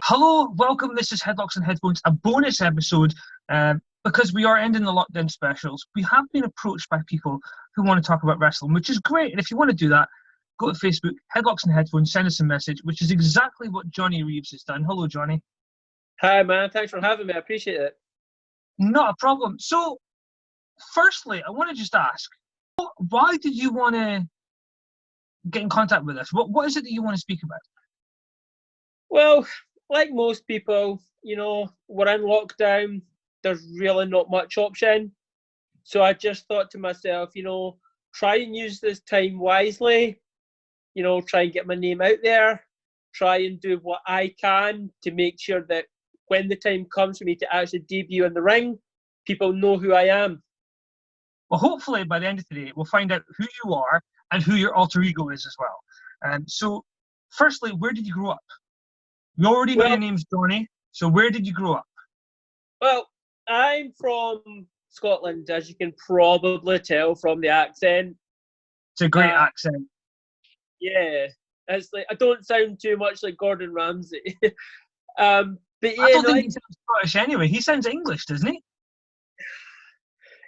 Hello, welcome. This is Headlocks and Headphones, a bonus episode because we are ending the lockdown specials. We have been approached by people who want to talk about wrestling, which is great. And if you want to do that, go to Facebook, Headlocks and Headphones, send us a message, which is exactly what Johnny Reaves has done. Hello, Johnny. Hi, man. Thanks for having me. I appreciate it. Not a problem. So, firstly, I want to just ask, why did you want to get in contact with us? What is it that you want to speak about? Well, like most people, we're in lockdown. There's really not much option. So I just thought to myself, try and use this time wisely. Try and get my name out there. Try and do what I can to make sure that when the time comes for me to actually debut in the ring, people know who I am. Well, hopefully by the end of today, we'll find out who you are and who your alter ego is as well. So, firstly, where did you grow up? You already know your name's Johnny, so where did you grow up? Well, I'm from Scotland, as you can probably tell from the accent. It's a great accent. Yeah, it's like I don't sound too much like Gordon Ramsay. But yeah, I don't think he sounds Scottish anyway. He sounds English, doesn't he?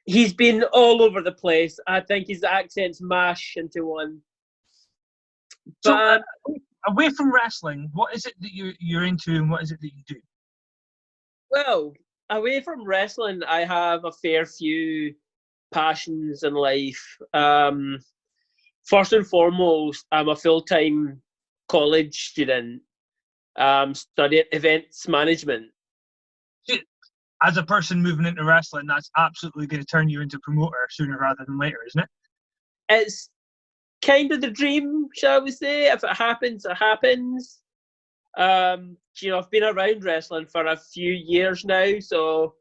He's been all over the place. I think his accents mash into one. But away from wrestling, what is it that you're into and what is it that you do? Well, away from wrestling, I have a fair few passions in life. First and foremost, I'm a full-time college student, studying events management. As a person moving into wrestling, that's absolutely going to turn you into a promoter sooner rather than later, isn't it? It's kind of the dream, shall we say. If it happens, it happens. I've been around wrestling for a few years now, so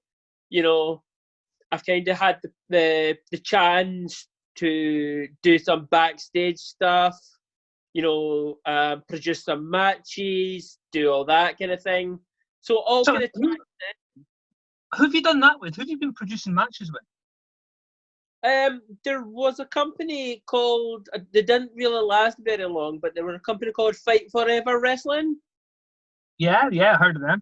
I've kind of had the chance to do some backstage stuff, produce some matches, do all that kind of thing. So kind of. Who have you done that with? Who have you been producing matches with? There was a company called, they didn't really last very long, but there was a company called Fight Forever Wrestling. Yeah, I heard of them.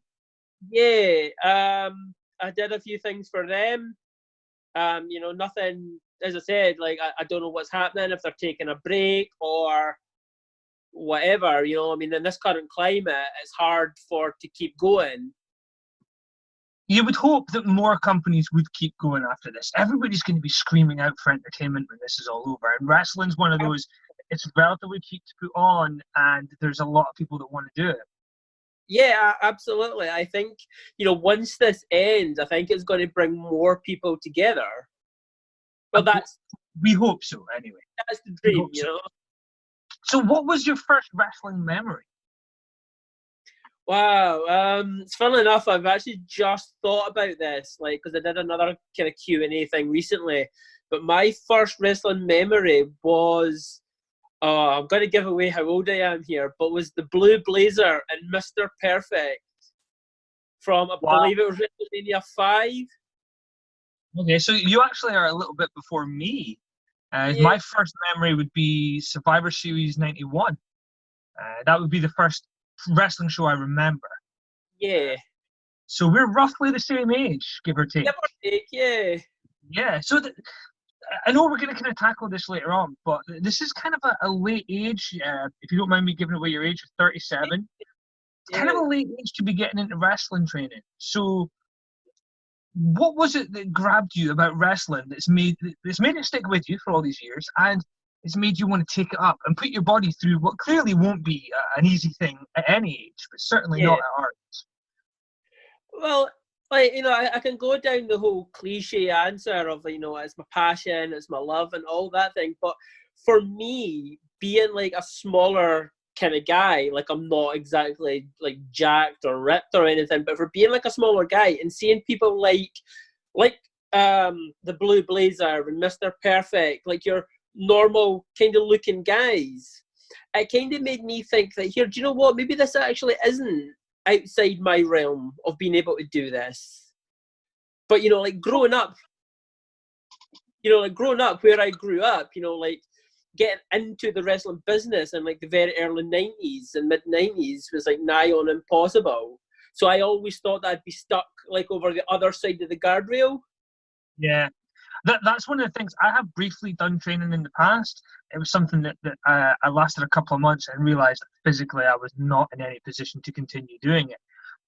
Yeah, I did a few things for them. Nothing, as I said, like, I don't know what's happening, if they're taking a break or whatever, in this current climate, it's hard to keep going. You would hope that more companies would keep going after this. Everybody's going to be screaming out for entertainment when this is all over. And wrestling's one of those, it's relatively cheap to put on, and there's a lot of people that want to do it. Yeah, absolutely. I think, once this ends, I think it's going to bring more people together. Well, we hope so, anyway. That's the dream, so. So what was your first wrestling memory? Wow, it's funny enough, I've actually just thought about this, because I did another kind of Q&A thing recently. But my first wrestling memory was, I'm going to give away how old I am here, but was the Blue Blazer and Mr. Perfect from, I believe it was WrestleMania 5. Okay, so you actually are a little bit before me. Yeah. My first memory would be Survivor Series 91. That would be the first wrestling show I remember. Yeah. So we're roughly the same age, give or take. Give or take, yeah. Yeah, so I know we're going to kind of tackle this later on, but this is kind of a late age, if you don't mind me giving away your age, 37. It's kind of a late age to be getting into wrestling training. So what was it that grabbed you about wrestling that's made it stick with you for all these years, and it's made you want to take it up and put your body through what clearly won't be an easy thing at any age, but certainly not at our age? Well, I can go down the whole cliche answer of, it's my passion, it's my love and all that thing. But for me, being like a smaller kind of guy, like I'm not exactly like jacked or ripped or anything, but for being like a smaller guy and seeing people like the Blue Blazer and Mr. Perfect, like your normal kind of looking guys, it kind of made me think that, here, do you know what, maybe this actually isn't outside my realm of being able to do this. But growing up where I grew up, getting into the wrestling business in like the very early 90s and mid 90s was like nigh on impossible. So I always thought that I'd be stuck like over the other side of the guardrail. Yeah. That's one of the things. I have briefly done training in the past. It was something that I lasted a couple of months and realised that physically I was not in any position to continue doing it.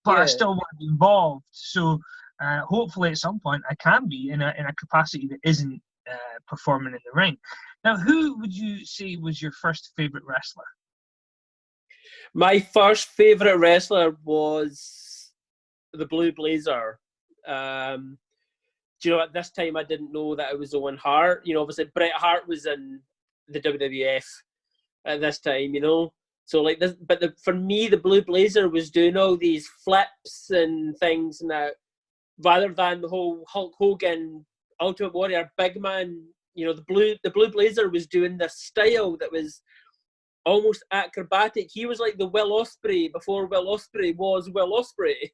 But I still want to be involved. So hopefully at some point I can be in a capacity that isn't performing in the ring. Now, who would you say was your first favourite wrestler? My first favourite wrestler was the Blue Blazer. Do you know, at this time I didn't know that it was Owen Hart. You know, obviously Bret Hart was in the WWF at this time, you know. So like this, but for me, the Blue Blazer was doing all these flips and things, and that rather than the whole Hulk Hogan, Ultimate Warrior, big man. You know, the Blue Blazer was doing this style that was almost acrobatic. He was like the Will Ospreay before Will Ospreay was Will Ospreay.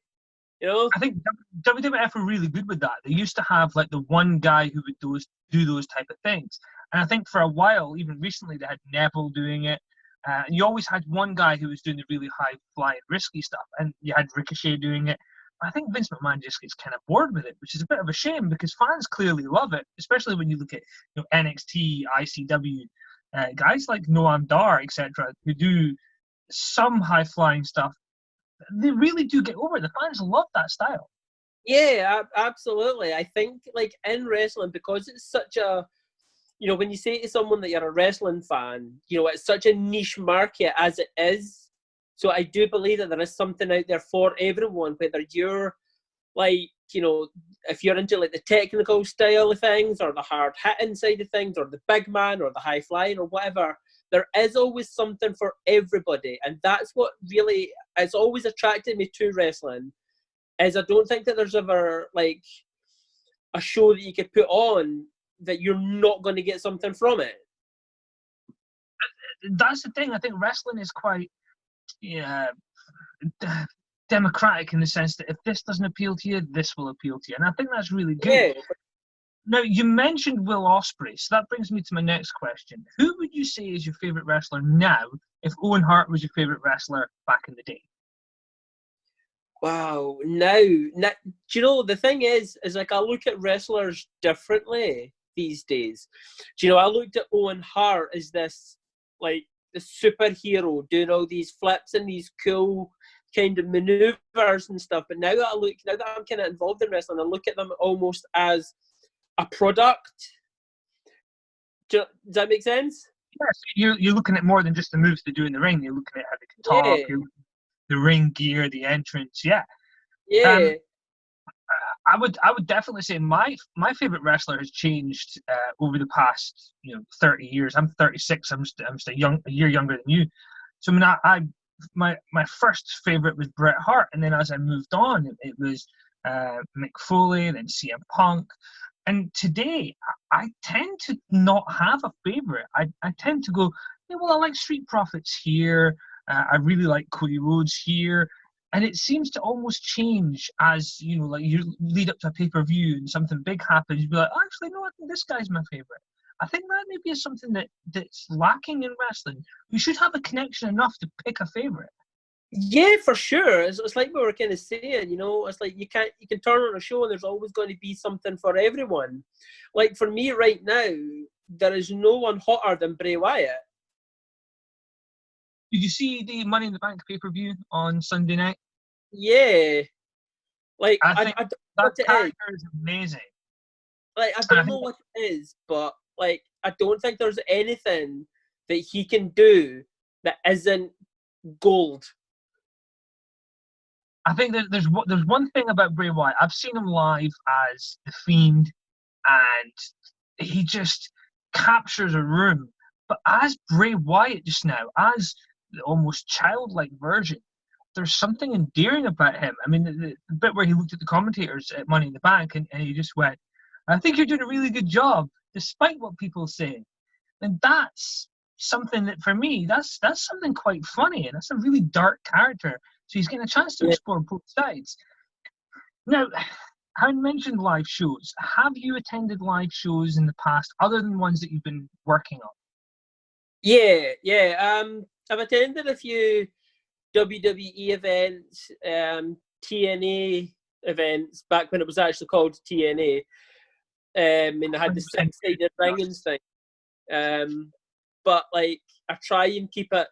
You know, I think WWF were really good with that. They used to have like the one guy who would do those type of things, and I think for a while, even recently, they had Neville doing it. And you always had one guy who was doing the really high flying, risky stuff, and you had Ricochet doing it. I think Vince McMahon just gets kind of bored with it, which is a bit of a shame because fans clearly love it, especially when you look at NXT, ICW, guys like Noam Dar, etc., who do some high flying stuff. They really do get over it. The fans love that style. Yeah, absolutely. I think like in wrestling, because it's such a, you know, when you say to someone that you're a wrestling fan, you know, it's such a niche market as it is. So I do believe that there is something out there for everyone, whether you're like, you know, if you're into like the technical style of things or the hard hitting side of things or the big man or the high flying or whatever, there is always something for everybody. And that's what really has always attracted me to wrestling, is I don't think that there's ever like a show that you could put on that you're not going to get something from it. That's the thing. I think wrestling is quite democratic in the sense that if this doesn't appeal to you, this will appeal to you. And I think that's really good. Yeah. Now, you mentioned Will Ospreay, so that brings me to my next question. Who would you say is your favourite wrestler now if Owen Hart was your favourite wrestler back in the day? Wow. Now, do you know, the thing is like I look at wrestlers differently these days. Do you know, I looked at Owen Hart as this, like, the superhero doing all these flips and these cool kind of maneuvers and stuff. But now that I'm kind of involved in wrestling, I look at them almost as a product. Does that make sense? Yes, you're looking at more than just the moves they do in the ring. You're looking at how they can talk, the ring gear, the entrance. Yeah. Yeah. I would definitely say my favorite wrestler has changed over the past 30 years. I'm 36. I'm just a year younger than you. So I mean, my first favorite was Bret Hart, and then as I moved on, it was Mick Foley, then CM Punk. And today, I tend to not have a favorite. I tend to go, yeah, well, I like Street Profits here. I really like Cody Rhodes here. And it seems to almost change as, like you lead up to a pay-per-view and something big happens. You'd be like, actually, no, I think this guy's my favorite. I think that maybe is something that's lacking in wrestling. You should have a connection enough to pick a favorite. Yeah, for sure. It's like we were kind of saying, it's like you can turn on a show and there's always going to be something for everyone. Like for me right now, there is no one hotter than Bray Wyatt. Did you see the Money in the Bank pay-per-view on Sunday night? Yeah. Like I think I don't that know what character is amazing. Like I don't know what it is, but like I don't think there's anything that he can do that isn't gold. I think that there's one thing about Bray Wyatt. I've seen him live as The Fiend, and he just captures a room. But as Bray Wyatt just now, as the almost childlike version, there's something endearing about him. I mean, the bit where he looked at the commentators at Money in the Bank and he just went, I think you're doing a really good job, despite what people say. And that's something that, for me, that's something quite funny, and that's a really dark character. So he's getting a chance to explore both sides. Now, I mentioned live shows. Have you attended live shows in the past, other than ones that you've been working on? Yeah. I've attended a few WWE events, TNA events back when it was actually called TNA, and they had the 6-sided ring and thing. But like, I try and keep it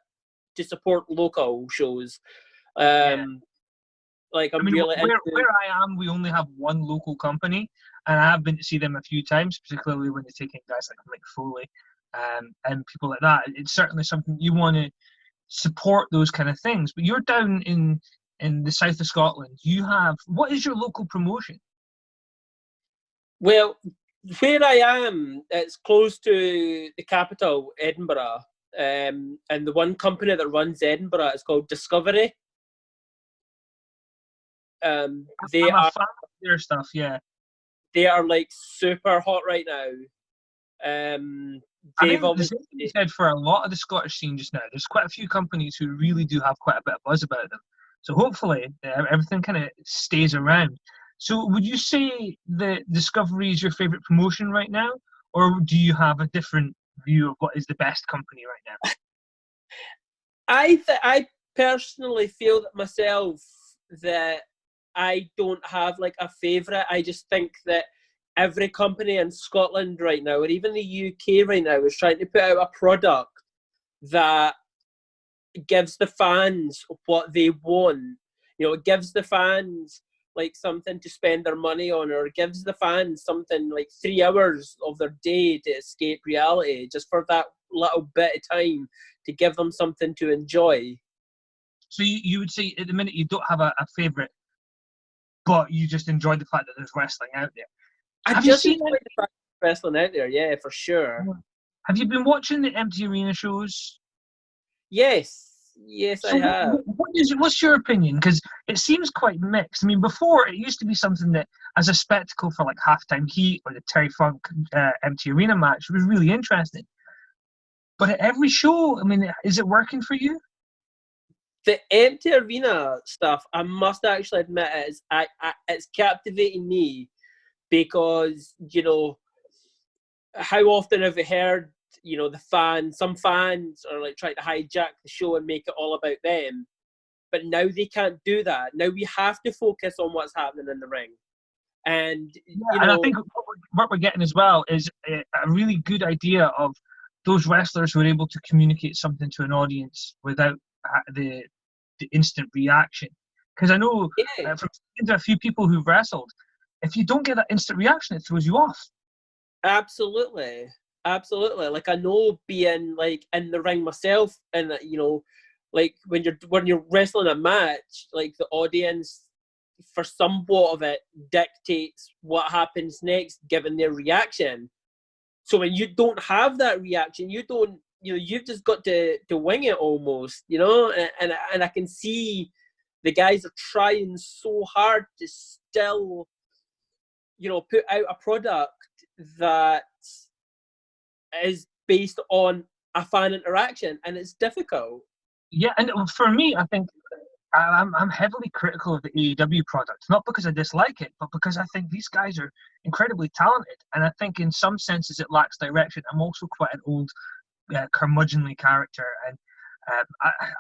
to support local shows. Like, I'm really into... where I am, we only have one local company, and I have been to see them a few times, particularly when they're taking guys like Mick Foley and people like that. It's certainly something you want to support, those kind of things. But you're down in the south of Scotland. You have, what is your local promotion? Well, where I am, it's close to the capital, Edinburgh, and the one company that runs Edinburgh is called Discovery. They I'm a fan of their stuff, yeah. They are like super hot right now. They've obviously said for a lot of the Scottish scene just now. There's quite a few companies who really do have quite a bit of buzz about them. So hopefully everything kind of stays around. So would you say that Discovery is your favourite promotion right now, or do you have a different view of what is the best company right now? I personally feel that myself that I don't have like a favourite. I just think that every company in Scotland right now, or even the UK right now, is trying to put out a product that gives the fans what they want. You know, it gives the fans like something to spend their money on, or it gives the fans something like 3 hours of their day to escape reality, just for that little bit of time to give them something to enjoy. So you would say at the minute you don't have a favourite, but you just enjoy the fact that there's wrestling out there. Have you seen the fact there's wrestling out there? Yeah, for sure. Have you been watching the empty arena shows? Yes, so I have. What's your opinion? Because it seems quite mixed. I mean, before it used to be something that, as a spectacle for like Halftime Heat or the Terry Funk empty arena match, was really interesting. But at every show, I mean, is it working for you? The empty arena stuff, I must actually admit, it's captivating me, because, you know, how often have we heard, you know, some fans are like trying to hijack the show and make it all about them, but now they can't do that. Now we have to focus on what's happening in the ring. And and I think what we're getting as well is a really good idea of those wrestlers who are able to communicate something to an audience without the instant reaction. Because I know from speaking to a few people who've wrestled, if you don't get that instant reaction, it throws you off. Absolutely. Like, I know being like in the ring myself, and you know, like when you're wrestling a match, like the audience, for somewhat of it, dictates what happens next given their reaction. So when you don't have that reaction, you've just got to wing it almost, you know. And I can see the guys are trying so hard to still, you know, put out a product that is based on a fan interaction, and it's difficult. Yeah, and for me, I think I'm heavily critical of the AEW product, not because I dislike it, but because I think these guys are incredibly talented, and I think in some senses it lacks direction. I'm also quite an old curmudgeonly character, and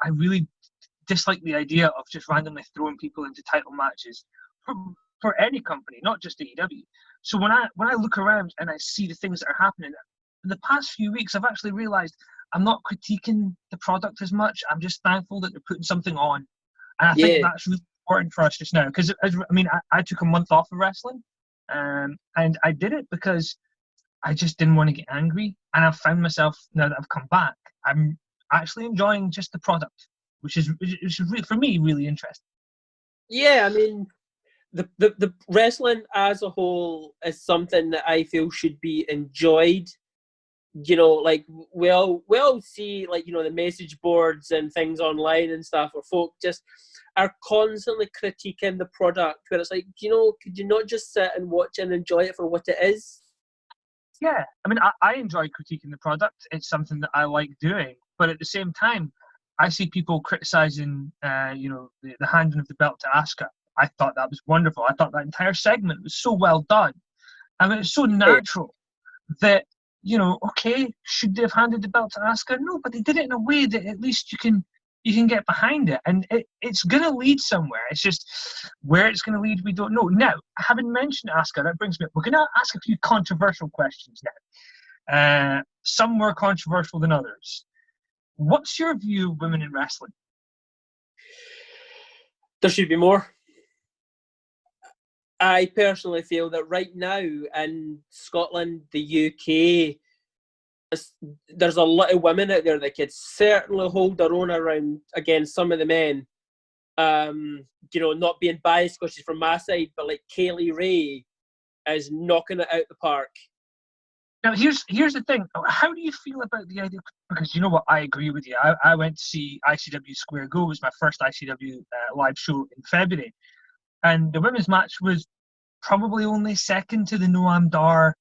I really dislike the idea of just randomly throwing people into title matches for any company, not just AEW. So when I look around and I see the things that are happening, in the past few weeks, I've actually realised I'm not critiquing the product as much. I'm just thankful that they're putting something on. And I think that's really important for us just now. Because, I mean, I took a month off of wrestling, and I did it because I just didn't want to get angry. And I've found myself, now that I've come back, I'm actually enjoying just the product, which is for me, really interesting. Yeah, I mean, the wrestling as a whole is something that I feel should be enjoyed. You know, like we all see, like, you know, the message boards and things online and stuff where folk just are constantly critiquing the product, where it's like, you know, could you not just sit and watch and enjoy it for what it is? Yeah, I mean, I enjoy critiquing the product. It's something that I like doing. But at the same time, I see people criticising, you know, the handing of the belt to Asuka. I thought that was wonderful. I thought that entire segment was so well done. I mean, it's so natural that, you know, okay, should they have handed the belt to Asuka? No, but they did it in a way that at least you can you can get behind it, and it's going to lead somewhere. It's just where it's going to lead, we don't know. Now, having mentioned Asuka, that brings me up. We're going to ask a few controversial questions now. Some more controversial than others. What's your view of women in wrestling? There should be more. I personally feel that right now in Scotland, the UK, there's a lot of women out there that could certainly hold their own around against some of the men. Not being biased because she's from my side, but like Kaylee Ray is knocking it out the park. Now, here's the thing. How do you feel about the idea? Because you know what, I agree with you. I went to see ICW Square Go. It was my first ICW live show in February. And the women's match was probably only second to the Noam Dar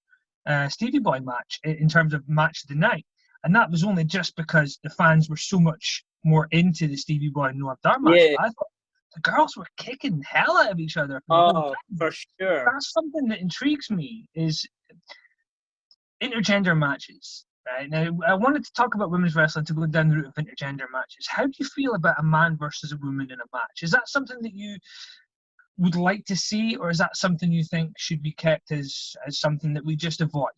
Stevie Boy match in terms of match of the night. And that was only just because the fans were so much more into the Stevie Boy and Noam Dar match. Yeah. I thought the girls were kicking the hell out of each other. Oh, for sure. That's something that intrigues me, is intergender matches. Right? Now, I wanted to talk about women's wrestling to go down the route of intergender matches. How do you feel about a man versus a woman in a match? Is that something that you would like to see, or is that something you think should be kept as something that we just avoid?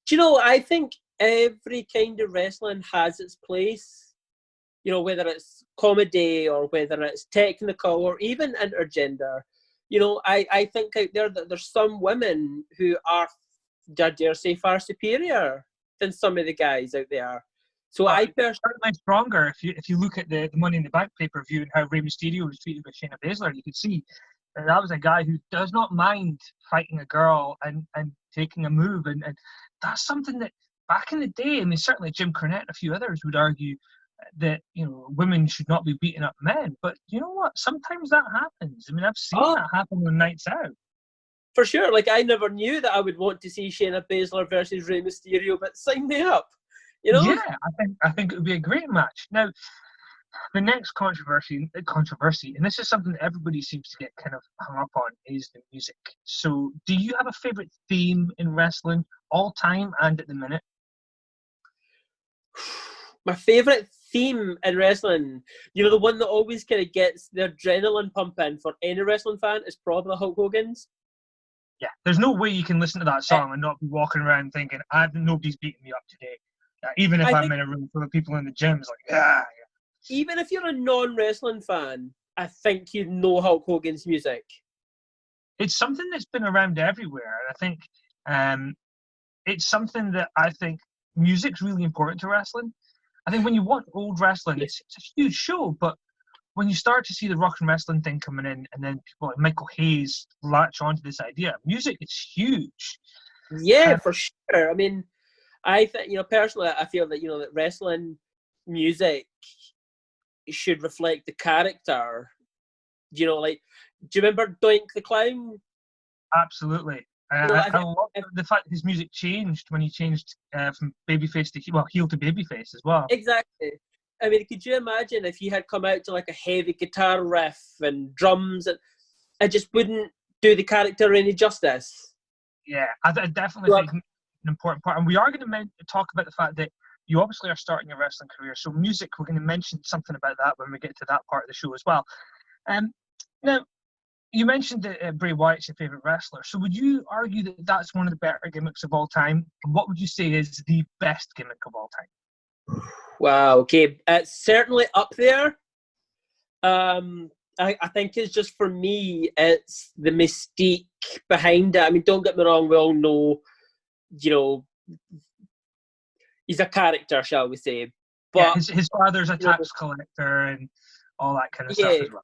Do you know, I think every kind of wrestling has its place. You know, whether it's comedy or whether it's technical or even intergender. You know, I think out there that there's some women who are, I dare say, far superior than some of the guys out there. So I personally certainly stronger. If you look at the Money in the Bank pay-per-view and how Rey Mysterio was treated by Shayna Baszler, you could see that was a guy who does not mind fighting a girl and taking a move, and that's something that back in the day, I mean, certainly Jim Cornette and a few others would argue that, you know, women should not be beating up men. But you know what? Sometimes that happens. I mean, I've seen that happen on nights out. For sure. Like, I never knew that I would want to see Shayna Baszler versus Rey Mysterio, but sign me up. You know? Yeah, I think it would be a great match. Now, the next controversy, and this is something that everybody seems to get kind of hung up on, is the music. So, do you have a favorite theme in wrestling, all time and at the minute? My favorite theme in wrestling, you know, the one that always kind of gets the adrenaline pumping for any wrestling fan, is probably Hulk Hogan's. Yeah, there's no way you can listen to that song and not be walking around thinking, nobody's beating me up today. Even if I'm in a room full of people in the gym, it's like, yeah. Even if you're a non-wrestling fan, I think you know Hulk Hogan's music. It's something that's been around everywhere. And I think it's something that I think music's really important to wrestling. I think when you watch old wrestling, it's a huge show, but when you start to see the rock and wrestling thing coming in, and then people like Michael Hayes latch onto this idea, music is huge. Yeah, for sure. I mean, I think, you know, personally, I feel that, you know, that wrestling music should reflect the character. You know, like, do you remember Doink the Clown? Absolutely. I love the fact that his music changed when he changed from babyface to heel to babyface as well. Exactly. I mean, could you imagine if he had come out to like a heavy guitar riff and drums, and it just wouldn't do the character any justice? Yeah, I definitely think it's an important part. And we are going to talk about the fact that you obviously are starting your wrestling career. So music, we're going to mention something about that when we get to that part of the show as well. Now, you mentioned that Bray Wyatt's your favourite wrestler. So would you argue that that's one of the better gimmicks of all time? And what would you say is the best gimmick of all time? Wow, okay. It's certainly up there. I think it's just, for me, it's the mystique behind it. I mean, don't get me wrong, we all know, you know, he's a character, shall we say. But yeah, his father's a tax collector and all that kind of stuff as well.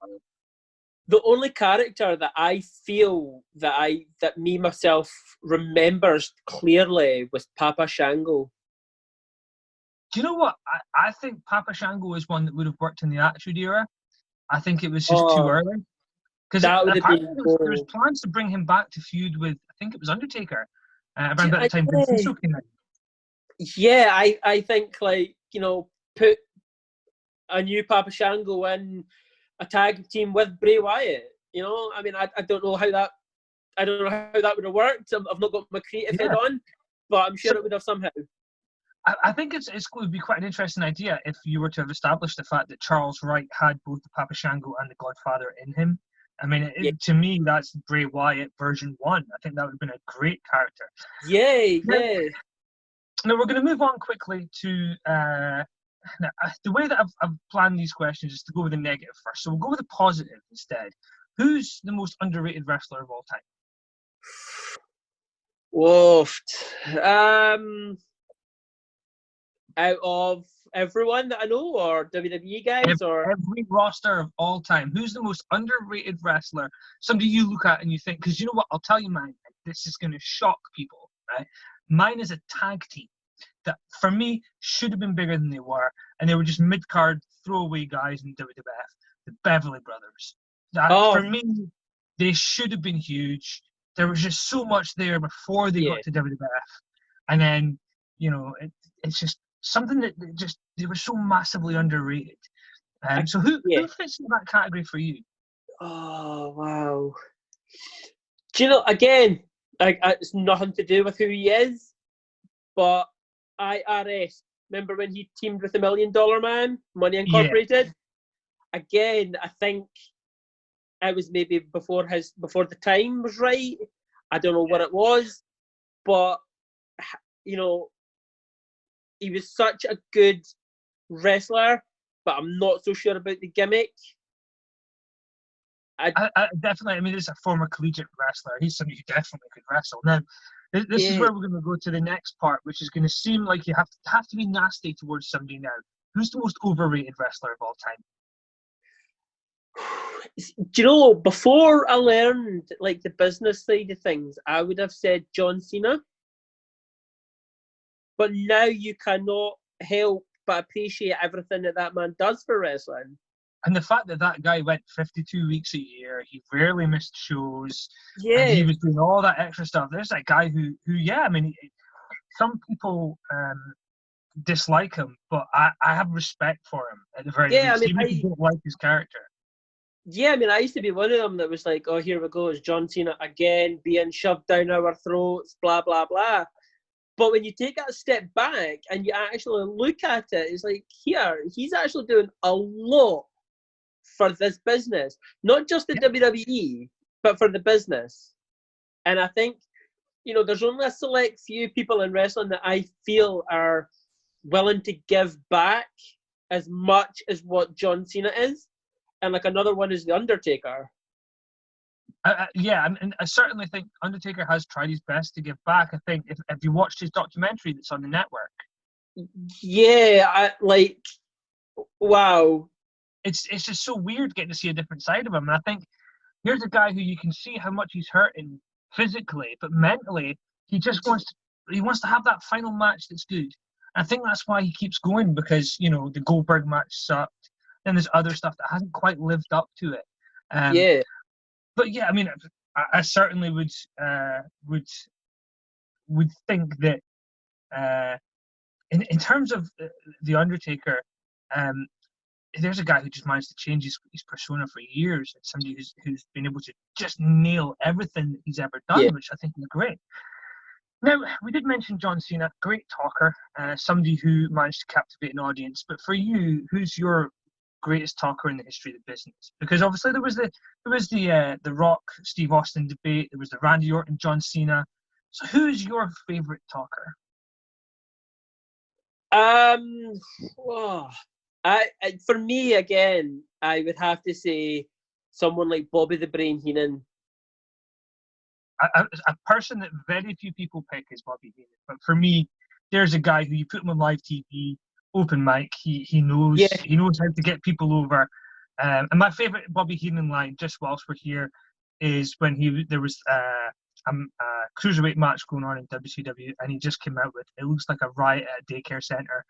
The only character that I feel that me myself remembers clearly was Papa Shango. Do you know what? I think Papa Shango is one that would have worked in the Attitude Era. I think it was just too early. Because apparently there was plans to bring him back to feud with, I think it was Undertaker, around that time when Vince came in. Yeah, I think, like, you know, put a new Papa Shango in a tag team with Bray Wyatt. You know, I mean, I don't know how that would have worked. I've not got my creative head on, but I'm sure it would have somehow. I think it would be quite an interesting idea if you were to have established the fact that Charles Wright had both the Papa Shango and the Godfather in him. I mean, Yeah. to me, that's Bray Wyatt version 1. I think that would have been a great character. Yeah. Now we're going to move on quickly to now, the way that I've planned these questions is to go with the negative first. So we'll go with the positive instead. Who's the most underrated wrestler of all time? Whoa. Out of everyone that I know, or WWE guys, or every roster of all time. Who's the most underrated wrestler? Somebody you look at and you think, because you know what? I'll tell you mine. This is going to shock people, right? Mine is a tag team that, for me, should have been bigger than they were, and they were just mid-card throwaway guys in WWF. The Beverly Brothers. For me, they should have been huge. There was just so much there before they got to WWF, and then it's just something that they were so massively underrated. So who fits in that category for you? Oh wow! Do you know? Again, it's nothing to do with who he is, but IRS. Remember when he teamed with the $1 Million Man, Money Incorporated? Yeah. Again, I think it was maybe before the time was right. I don't know what it was, but he was such a good wrestler, but I'm not so sure about the gimmick. I definitely, I mean, this is a former collegiate wrestler. He's somebody who definitely could wrestle. Now, this is where we're going to go to the next part, which is going to seem like you have to be nasty towards somebody now. Who's the most overrated wrestler of all time? Do you know, before I learned like the business side of things, I would have said John Cena. But now you cannot help but appreciate everything that man does for wrestling. And the fact that guy went 52 weeks a year, he rarely missed shows, and he was doing all that extra stuff. There's that guy who I mean, some people dislike him, but I have respect for him at the very least, I mean, even if you don't like his character. Yeah, I mean, I used to be one of them that was like, oh, here we go, it's John Cena again, being shoved down our throats, blah, blah, blah. But when you take that step back and you actually look at it, it's like, he's actually doing a lot for this business. Not just the WWE, but for the business. And I think, there's only a select few people in wrestling that I feel are willing to give back as much as what John Cena is. And like another one is The Undertaker. And I certainly think Undertaker has tried his best to give back. I think if you watched his documentary that's on the network. Yeah, wow. It's just so weird getting to see a different side of him. And I think here's a guy who you can see how much he's hurting physically, but mentally he just wants to have that final match that's good. And I think that's why he keeps going, because the Goldberg match sucked. Then there's other stuff that hasn't quite lived up to it. But yeah, I mean, I certainly would think that in terms of the Undertaker, there's a guy who just managed to change his persona for years. It's somebody who's been able to just nail everything that he's ever done, which I think is great. Now, we did mention John Cena, great talker, somebody who managed to captivate an audience. But for you, who's your greatest talker in the history of the business? Because obviously there was the Rock Steve Austin debate, there was the Randy Orton John Cena. So who's your favorite talker? For me again, I would have to say someone like Bobby the Brain Heenan. A person that very few people pick is Bobby Heenan, but for me, there's a guy who you put him on live TV, open mic. He knows how to get people over. And my favorite Bobby Heenan line, just whilst we're here, is when there was a cruiserweight match going on in WCW, and he just came out with, "It looks like a riot at a daycare center."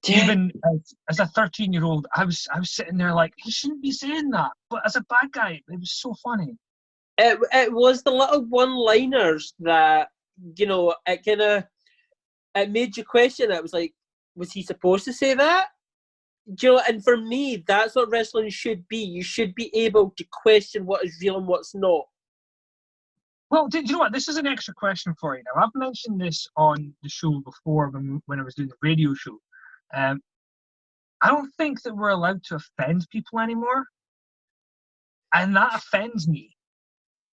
Even as a 13-year-old, I was sitting there like, he shouldn't be saying that. But as a bad guy, it was so funny. It was the little one-liners that it made you question. It was like, was he supposed to say that? And for me, that's what wrestling should be. You should be able to question what is real and what's not. Well, do you know what? This is an extra question for you. Now, I've mentioned this on the show before when I was doing the radio show. Um, I don't think that we're allowed to offend people anymore, and that offends me.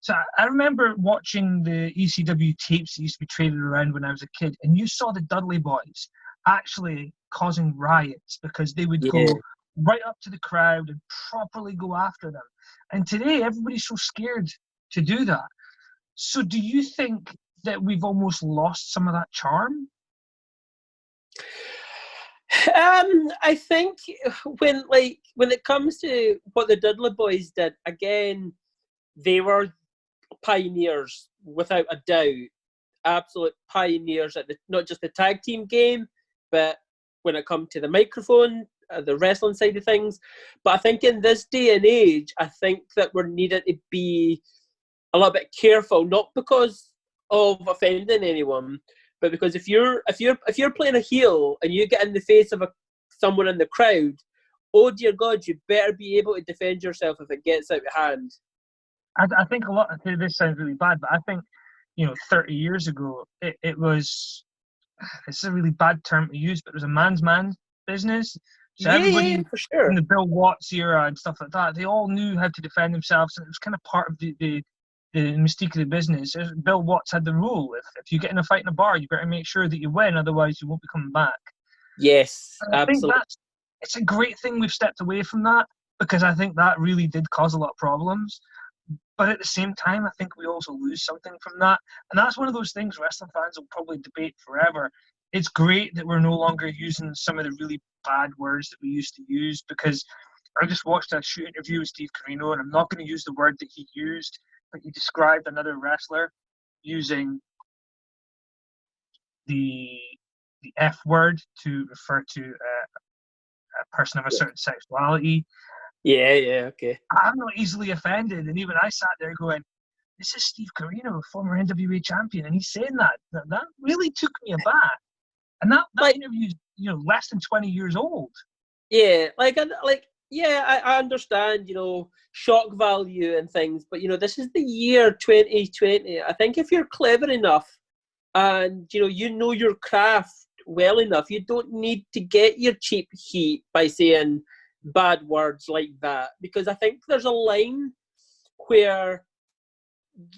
So I remember watching the ECW tapes that used to be traded around when I was a kid, and you saw the Dudley Boys actually causing riots because they would go Yeah. right up to the crowd and properly go after them. And today, everybody's so scared to do that. So do you think that we've almost lost some of that charm? I think when it comes to what the Dudley Boys did, again, they were pioneers without a doubt, absolute pioneers at not just the tag team game, but when it comes to the microphone, the wrestling side of things. But I think in this day and age, I think that we're needed to be a little bit careful, not because of offending anyone, but because if you're playing a heel and you get in the face of someone in the crowd, oh dear God, you better be able to defend yourself if it gets out of hand. I think a lot. This sounds really bad, but I think 30 years ago, it was. It's a really bad term to use, but it was a man's business. So everybody For sure. in the Bill Watts era and stuff like that, they all knew how to defend themselves, and it was kind of part of the mystique of the business. Bill Watts had the rule: if you get in a fight in a bar, you better make sure that you win, otherwise you won't be coming back. Yes, And I think absolutely. it's a great thing we've stepped away from that, because I think that really did cause a lot of problems. But at the same time, I think we also lose something from that. And that's one of those things wrestling fans will probably debate forever. It's great that we're no longer using some of the really bad words that we used to use, because I just watched a shoot interview with Steve Corino, and I'm not going to use the word that he used, but he described another wrestler using the F word to refer to a person of a certain sexuality. Yeah, okay. I'm not easily offended, and even I sat there going, "This is Steve Corino, former NWA champion, and he's saying that." That really took me aback. And that interview's less than 20 years old. Yeah, I understand, shock value and things, but this is the year 2020. I think if you're clever enough and you know your craft well enough, you don't need to get your cheap heat by saying bad words like that, because I think there's a line where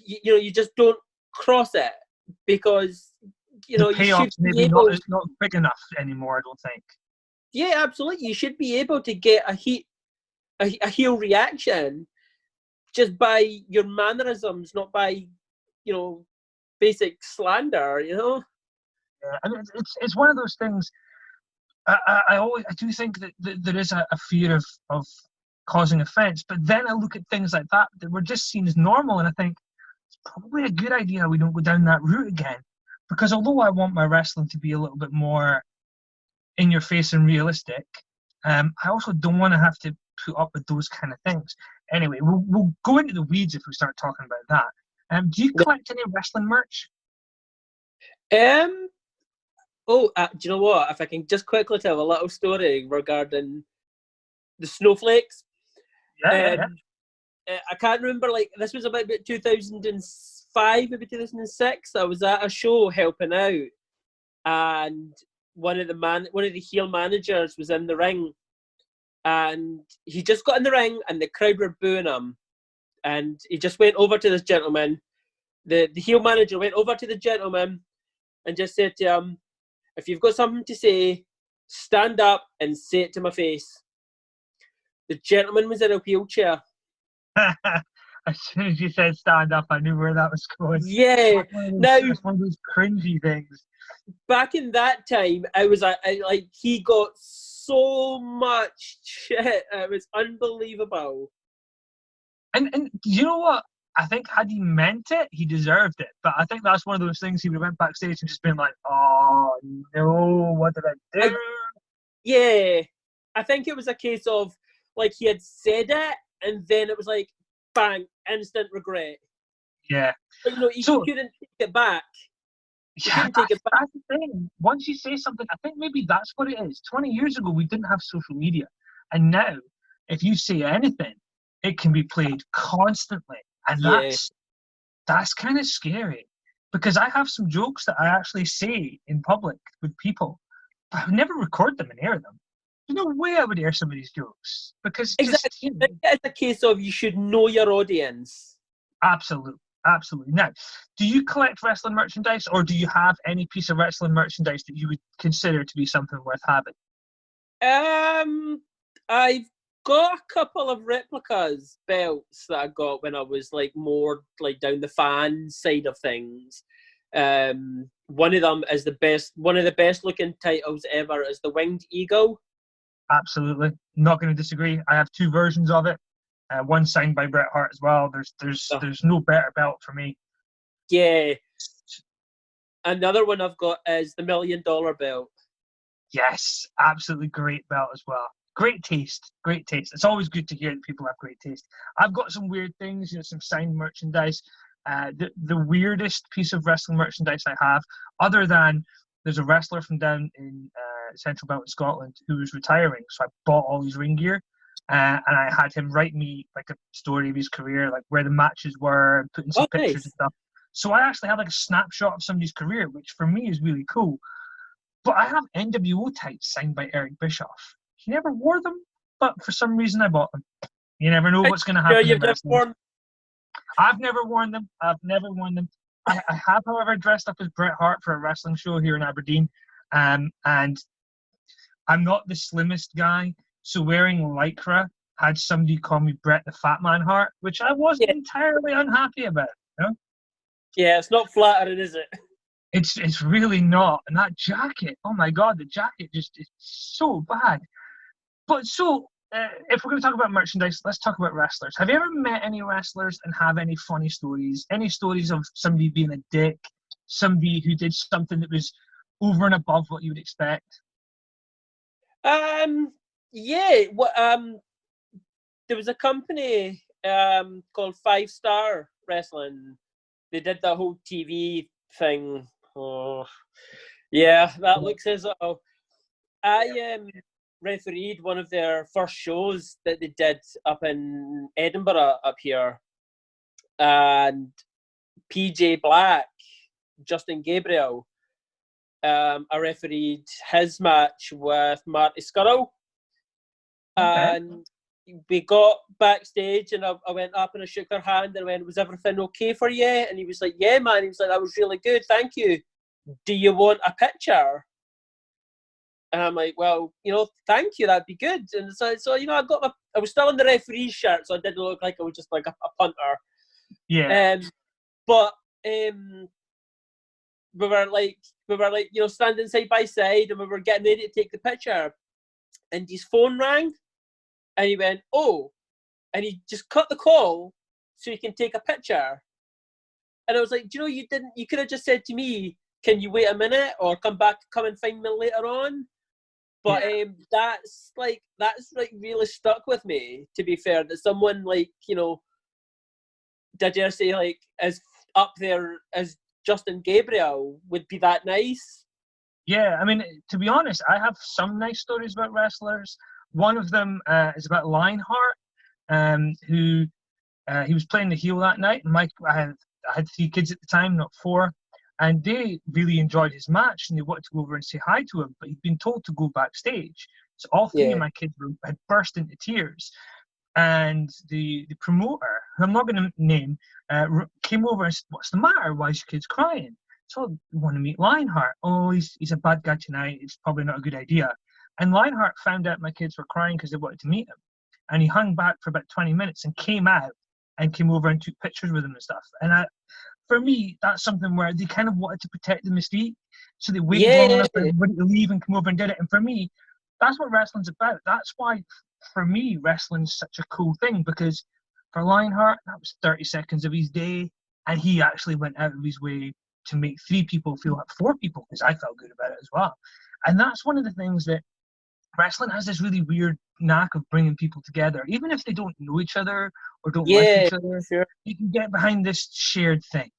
you just don't cross it, because the you should payoff's maybe not big enough anymore, I don't think. Yeah, absolutely. You should be able to get a heel reaction just by your mannerisms, not by basic slander. Yeah, and it's one of those things. I do think that there is a fear of causing offense, but then I look at things like that were just seen as normal, and I think it's probably a good idea we don't go down that route again, because although I want my wrestling to be a little bit more in your face and realistic, I also don't want to have to put up with those kind of things. Anyway, we'll go into the weeds if we start talking about that. Do you collect any wrestling merch? Do you know what? If I can just quickly tell a little story regarding the snowflakes. Yeah. I can't remember, this was about 2005, maybe 2006. I was at a show helping out, and one of the heel managers was in the ring, and he just got in the ring and the crowd were booing him, and he just went over to this gentleman. The heel manager went over to the gentleman and just said to him, "If you've got something to say, stand up and say it to my face." The gentleman was in a wheelchair. As soon as you said stand up, I knew where that was going. Yeah. It's one of those cringy things. Back in that time, he got so much shit. It was unbelievable. And you know what? I think had he meant it, he deserved it. But I think that's one of those things he would have went backstage and just been like, "Oh no, what did I do?" Yeah. I think it was a case of he had said it, and then it was like, bang, instant regret. Yeah. But he couldn't take it back. That's the thing. Once you say something, I think maybe that's what it is. 20 years ago, we didn't have social media. And now, if you say anything, it can be played constantly. And that's kind of scary, because I have some jokes that I actually say in public with people, but I would never record them and air them. There's no way I would air some of these jokes, because Exactly. just, you know, It's a case of you should know your audience. absolutely. Absolutely. Now, do you collect wrestling merchandise, or do you have any piece of wrestling merchandise that you would consider to be something worth having? I've got a couple of replicas belts that I got when I was like more like down the fan side of things. One of them is one of the best looking titles ever is the Winged Eagle. Absolutely. Not going to disagree. I have two versions of it. One signed by Bret Hart as well. There's no better belt for me. Yeah. Another one I've got is the $1 Million belt. Yes, absolutely great belt as well. Great taste, great taste. It's always good to hear that people have great taste. I've got some weird things, some signed merchandise. The weirdest piece of wrestling merchandise I have, other than there's a wrestler from down in Central Belt in Scotland who was retiring, so I bought all his ring gear, and I had him write me like a story of his career, like where the matches were, and putting some pictures Nice. and stuff. So I actually have like a snapshot of somebody's career, which for me is really cool. But I have NWO tights signed by Eric Bischoff. He never wore them, but for some reason I bought them. You never know what's going to happen in wrestling. I've never worn them. I have, however, dressed up as Bret Hart for a wrestling show here in Aberdeen. And I'm not the slimmest guy, so wearing Lycra had somebody call me Bret the Fat Man Hart, which I wasn't entirely unhappy about. You know? Yeah, it's not flattering, is it? It's really not. And that jacket, oh my God, the jacket just is so bad. But so, if we're going to talk about merchandise, let's talk about wrestlers. Have you ever met any wrestlers and have any funny stories? Any stories of somebody being a dick, somebody who did something that was over and above what you would expect? Yeah. There was a company called 5 Star Wrestling. They did that whole TV thing. Oh, yeah, that looks as though I refereed one of their first shows that they did up in Edinburgh up here, and PJ Black, Justin Gabriel, I refereed his match with Marty Scurll, and we got backstage, and I went up and I shook their hand and I went, "Was everything okay for you?" And he was like, "Yeah, man." He was like, "That was really good, thank you. Do you want a picture?" And I'm like, "Well, thank you, that'd be good." And so I was still in the referee's shirt, so I didn't look like I was just like a punter. Yeah. But we were like, standing side by side, and we were getting ready to take the picture, and his phone rang, and he went, "Oh," and he just cut the call so he can take a picture. And I was like, you could have just said to me, "Can you wait a minute, or come and find me later on?" But that's really stuck with me, to be fair, that someone did you say as up there as Justin Gabriel would be that nice. Yeah, I mean, to be honest, I have some nice stories about wrestlers. One of them is about Lionheart, who he was playing the heel that night. I had 3 kids at the time, not 4, and they really enjoyed his match, and they wanted to go over and say hi to him, but he'd been told to go backstage. So all 3 of my kids had burst into tears. And the promoter, who I'm not going to name, came over and said, "What's the matter? Why is your kids crying?" So, "I want to meet Lionheart." "Oh, he's a bad guy tonight. It's probably not a good idea." And Lionheart found out my kids were crying because they wanted to meet him. And he hung back for about 20 minutes and came out and came over and took pictures with him and stuff. And for me, that's something where they kind of wanted to protect the mystique. So they waited long enough for everybody to leave and come over and did it. And for me, that's what wrestling's about. That's why, for me, wrestling's such a cool thing, because for Lionheart, that was 30 seconds of his day, and he actually went out of his way to make 3 people feel like 4 people, because I felt good about it as well. And that's one of the things that wrestling has, this really weird knack of bringing people together. Even if they don't know each other or don't like each other, sure. you can get behind this shared thing.